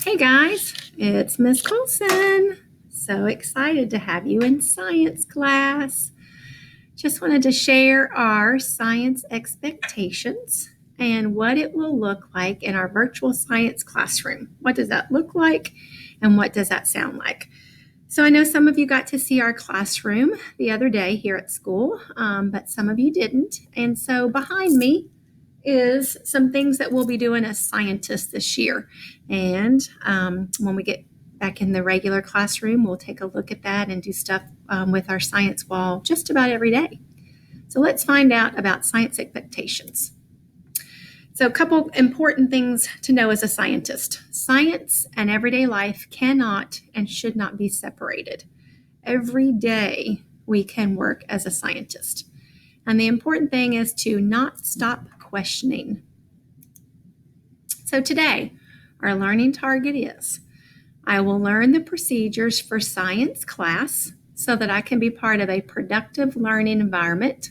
Hey guys, it's Miss Colson. So excited to have you in science class. Just wanted to share our science expectations and what it will look like in our virtual science classroom. What does that look like and what does that sound like? So I know some of you got to see our classroom the other day here at school, but some of you didn't. And so behind me is some things that we'll be doing as scientists this year. And when we get back in the regular classroom, we'll take a look at that and do stuff with our science wall just about every day. So let's find out about science expectations. So a couple important things to know as a scientist. Science and everyday life cannot and should not be separated. Every day we can work as a scientist. And the important thing is to not stop questioning. So today, our learning target is I will learn the procedures for science class so that I can be part of a productive learning environment.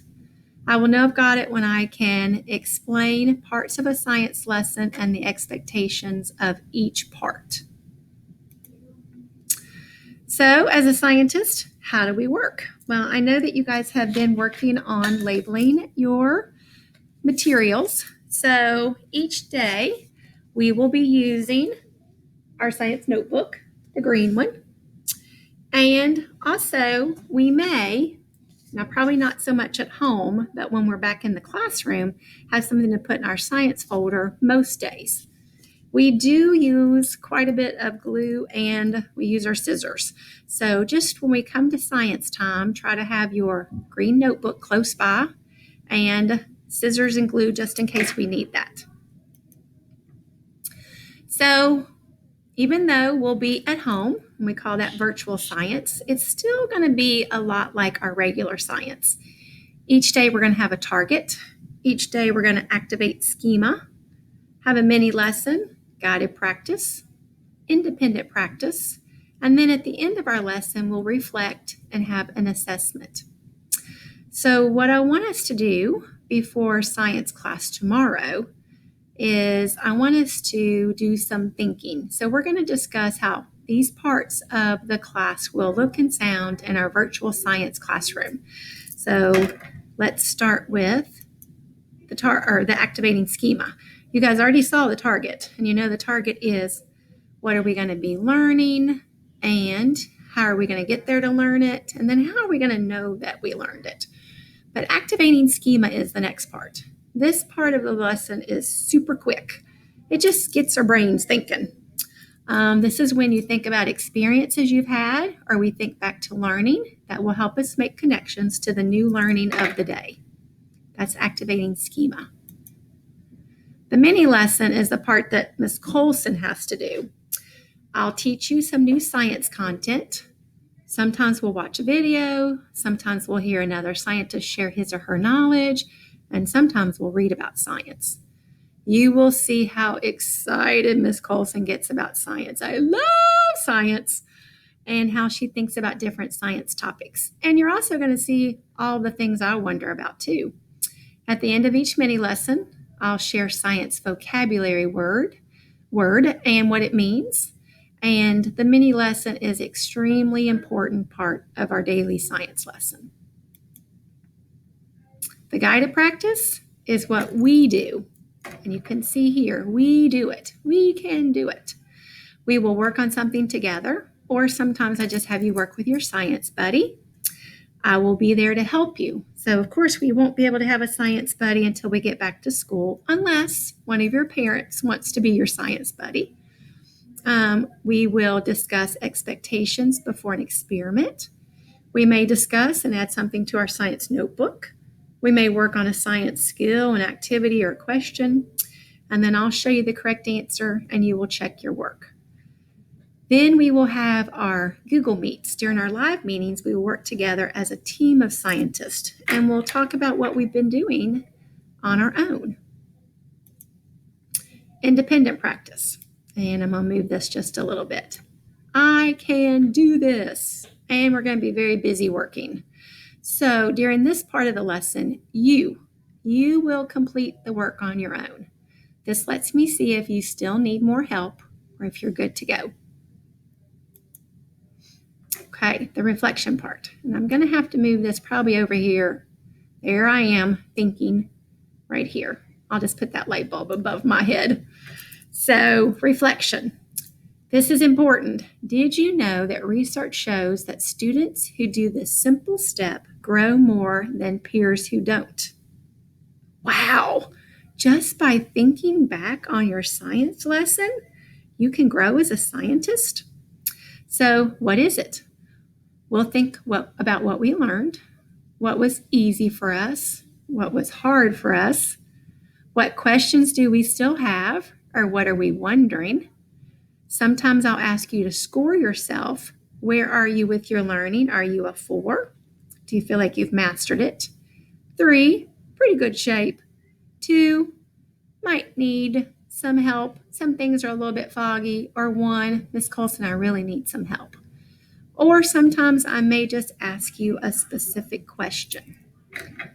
I will know I've got it when I can explain parts of a science lesson and the expectations of each part. So, as a scientist, how do we work? Well, I know that you guys have been working on labeling your materials. So each day we will be using our science notebook, the green one. And also we may, now probably not so much at home, but when we're back in the classroom, have something to put in our science folder most days. We do use quite a bit of glue and we use our scissors. So just when we come to science time, try to have your green notebook close by and scissors and glue just in case we need that. So even though we'll be at home, and we call that virtual science, it's still going to be a lot like our regular science. Each day we're going to have a target. Each day we're going to activate schema, have a mini lesson, guided practice, independent practice, and then at the end of our lesson we'll reflect and have an assessment. So what I want us to do before science class tomorrow is I want us to do some thinking. So we're going to discuss how these parts of the class will look and sound in our virtual science classroom. So let's start with the activating schema. You guys already saw the target, and you know the target is what are we going to be learning and how are we going to get there to learn it, and then how are we going to know that we learned it. But activating schema is the next part. This part of the lesson is super quick. It just gets our brains thinking. This is when you think about experiences you've had, or we think back to learning that will help us make connections to the new learning of the day. That's activating schema. The mini lesson is the part that Ms. Colson has to do. I'll teach you some new science content. Sometimes we'll watch a video, sometimes we'll hear another scientist share his or her knowledge, and sometimes we'll read about science. You will see how excited Ms. Colson gets about science. I love science, and how she thinks about different science topics. And you're also going to see all the things I wonder about too. At the end of each mini lesson, I'll share science vocabulary word and what it means. And the mini lesson is an extremely important part of our daily science lesson. The guided practice is what we do. And you can see here, we do it. We can do it. We will work on something together, or sometimes I just have you work with your science buddy. I will be there to help you. So, of course, we won't be able to have a science buddy until we get back to school, unless one of your parents wants to be your science buddy. We will discuss expectations before an experiment. We may discuss and add something to our science notebook. We may work on a science skill, an activity, or a question. And then I'll show you the correct answer and you will check your work. Then we will have our Google Meets. During our live meetings, we will work together as a team of scientists, and we'll talk about what we've been doing on our own. Independent practice. And I'm going to move this just a little bit. I can do this. And we're going to be very busy working. So during this part of the lesson, you will complete the work on your own. This lets me see if you still need more help or if you're good to go. Okay, the reflection part. And I'm going to have to move this probably over here. There I am thinking right here. I'll just put that light bulb above my head. So, reflection. This is important. Did you know that research shows that students who do this simple step grow more than peers who don't? Wow! Just by thinking back on your science lesson, you can grow as a scientist. So, what is it? We'll think about what we learned, what was easy for us, what was hard for us, what questions do we still have, or what are we wondering? Sometimes I'll ask you to score yourself. Where are you with your learning? Are you a 4? Do you feel like you've mastered it? 3, pretty good shape. 2, might need some help. Some things are a little bit foggy. Or 1, Miss Colson, I really need some help. Or sometimes I may just ask you a specific question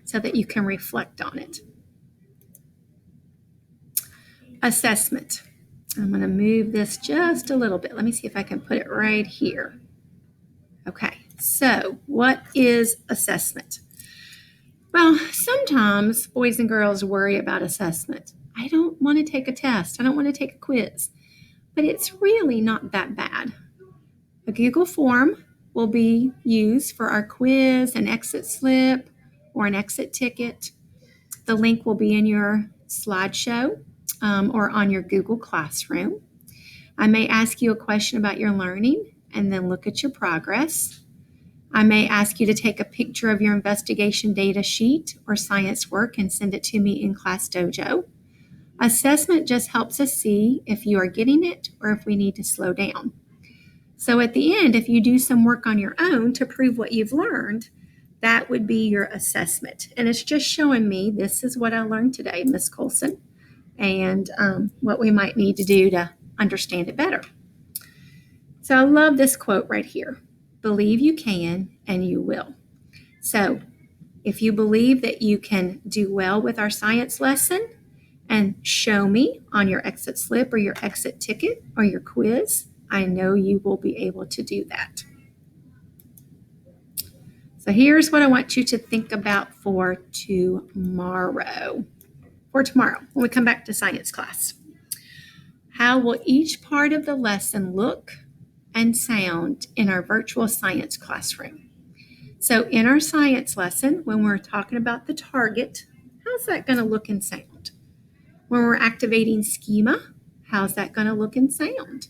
so that you can reflect on it. Assessment. I'm going to move this just a little bit. Let me see if I can put it right here. Okay, so what is assessment? Well, sometimes boys and girls worry about assessment. I don't want to take a test. I don't want to take a quiz. But it's really not that bad. A Google form will be used for our quiz, an exit slip, or an exit ticket. The link will be in your slideshow or on your Google Classroom. I may ask you a question about your learning and then look at your progress. I may ask you to take a picture of your investigation data sheet or science work and send it to me in Class Dojo. Assessment just helps us see if you are getting it or if we need to slow down. So at the end, if you do some work on your own to prove what you've learned, that would be your assessment. And it's just showing me this is what I learned today, Miss Colson, and what we might need to do to understand it better. So I love this quote right here. Believe you can and you will. So if you believe that you can do well with our science lesson and show me on your exit slip or your exit ticket or your quiz, I know you will be able to do that. So here's what I want you to think about for tomorrow. When we come back to science class. How will each part of the lesson look and sound in our virtual science classroom? So in our science lesson, when we're talking about the target, how's that going to look and sound? When we're activating schema, how's that going to look and sound?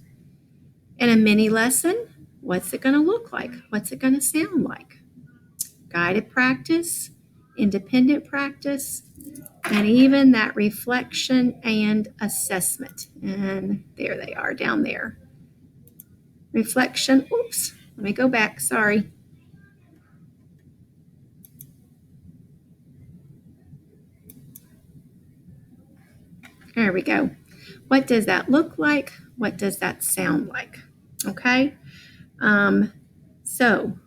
In a mini lesson, what's it going to look like? What's it going to sound like? Guided practice, independent practice, and even that reflection and assessment. And there they are down there. Reflection, oops, let me go back, sorry. There we go. What does that look like? What does that sound like? Okay. So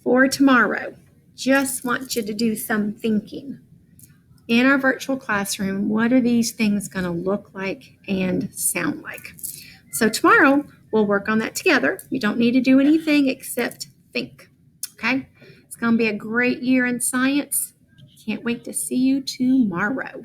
for tomorrow, just want you to do some thinking. In our virtual classroom, what are these things going to look like and sound like? So tomorrow, we'll work on that together. You don't need to do anything except think. Okay. It's going to be a great year in science. Can't wait to see you tomorrow.